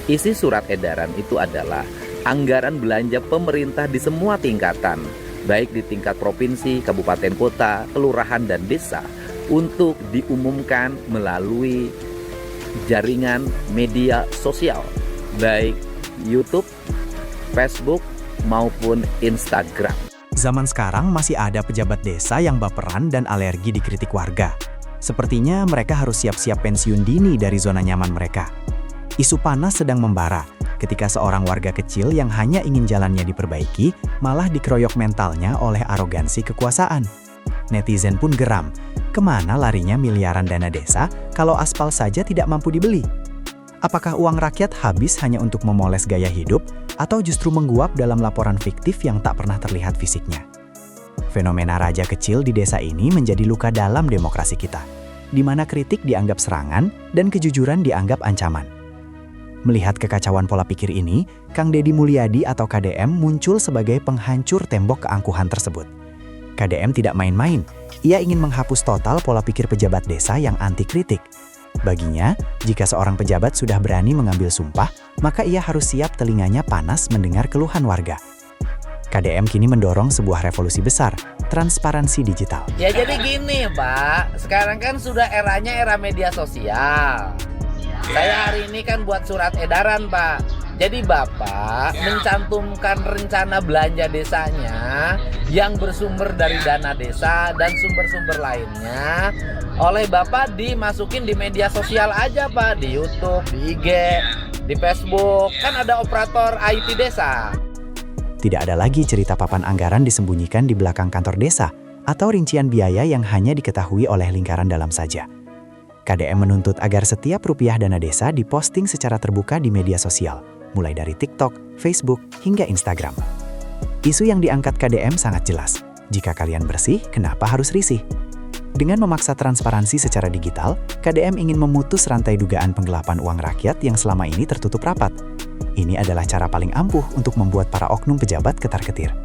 Isi surat edaran itu adalah anggaran belanja pemerintah di semua tingkatan, baik di tingkat provinsi, kabupaten kota, kelurahan, dan desa, untuk diumumkan melalui jaringan media sosial, baik YouTube, Facebook, maupun Instagram. Zaman sekarang masih ada pejabat desa yang baperan dan alergi dikritik warga. Sepertinya mereka harus siap-siap pensiun dini dari zona nyaman mereka. Isu panas sedang membara ketika seorang warga kecil yang hanya ingin jalannya diperbaiki malah dikeroyok mentalnya oleh arogansi kekuasaan. Netizen pun geram, kemana larinya miliaran dana desa kalau aspal saja tidak mampu dibeli? Apakah uang rakyat habis hanya untuk memoles gaya hidup atau justru mengguap dalam laporan fiktif yang tak pernah terlihat fisiknya? Fenomena raja kecil di desa ini menjadi luka dalam demokrasi kita, di mana kritik dianggap serangan dan kejujuran dianggap ancaman. Melihat kekacauan pola pikir ini, Kang Deddy Mulyadi atau KDM muncul sebagai penghancur tembok keangkuhan tersebut. KDM tidak main-main, ia ingin menghapus total pola pikir pejabat desa yang anti kritik. Baginya, jika seorang pejabat sudah berani mengambil sumpah, maka ia harus siap telinganya panas mendengar keluhan warga. KDM kini mendorong sebuah revolusi besar, transparansi digital. Ya jadi gini Pak, sekarang kan sudah eranya era media sosial. Saya hari ini kan buat surat edaran Pak. Jadi Bapak mencantumkan rencana belanja desanya yang bersumber dari dana desa dan sumber-sumber lainnya oleh Bapak dimasukin di media sosial aja Pak, di YouTube, di IG, di Facebook, kan ada operator IT desa. Tidak ada lagi cerita papan anggaran disembunyikan di belakang kantor desa atau rincian biaya yang hanya diketahui oleh lingkaran dalam saja. KDM menuntut agar setiap rupiah dana desa diposting secara terbuka di media sosial, mulai dari TikTok, Facebook, hingga Instagram. Isu yang diangkat KDM sangat jelas. Jika kalian bersih, kenapa harus risih? Dengan memaksa transparansi secara digital, KDM ingin memutus rantai dugaan penggelapan uang rakyat yang selama ini tertutup rapat. Ini adalah cara paling ampuh untuk membuat para oknum pejabat ketar-ketir.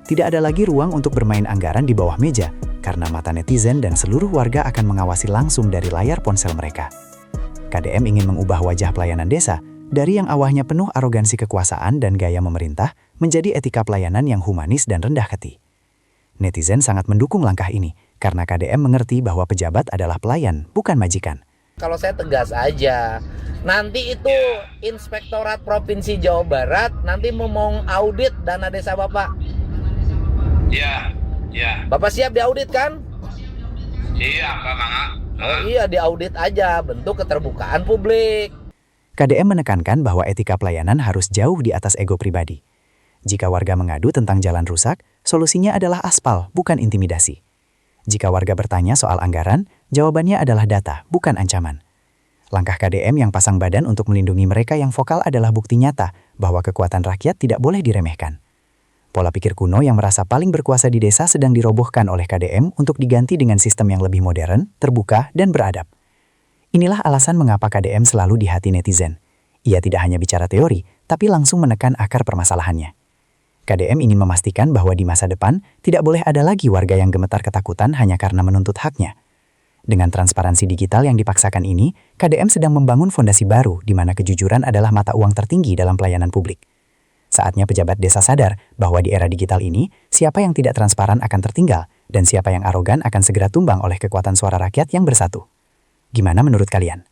Tidak ada lagi ruang untuk bermain anggaran di bawah meja, karena mata netizen dan seluruh warga akan mengawasi langsung dari layar ponsel mereka. KDM ingin mengubah wajah pelayanan desa dari yang awalnya penuh arogansi kekuasaan dan gaya memerintah menjadi etika pelayanan yang humanis dan rendah hati. Netizen sangat mendukung langkah ini karena KDM mengerti bahwa pejabat adalah pelayan, bukan majikan. Kalau saya tegas aja, nanti itu Inspektorat Provinsi Jawa Barat nanti mau audit dana desa Bapak. Iya, iya. Bapak siap diaudit kan? Iya, Pak. Oh iya, diaudit aja, bentuk keterbukaan publik. KDM menekankan bahwa etika pelayanan harus jauh di atas ego pribadi. Jika warga mengadu tentang jalan rusak, solusinya adalah aspal, bukan intimidasi. Jika warga bertanya soal anggaran, jawabannya adalah data, bukan ancaman. Langkah KDM yang pasang badan untuk melindungi mereka yang vokal adalah bukti nyata bahwa kekuatan rakyat tidak boleh diremehkan. Pola pikir kuno yang merasa paling berkuasa di desa sedang dirobohkan oleh KDM untuk diganti dengan sistem yang lebih modern, terbuka, dan beradab. Inilah alasan mengapa KDM selalu di hati netizen. Ia tidak hanya bicara teori, tapi langsung menekan akar permasalahannya. KDM ingin memastikan bahwa di masa depan tidak boleh ada lagi warga yang gemetar ketakutan hanya karena menuntut haknya. Dengan transparansi digital yang dipaksakan ini, KDM sedang membangun fondasi baru di mana kejujuran adalah mata uang tertinggi dalam pelayanan publik. Saatnya pejabat desa sadar bahwa di era digital ini, siapa yang tidak transparan akan tertinggal, dan siapa yang arogan akan segera tumbang oleh kekuatan suara rakyat yang bersatu. Gimana menurut kalian?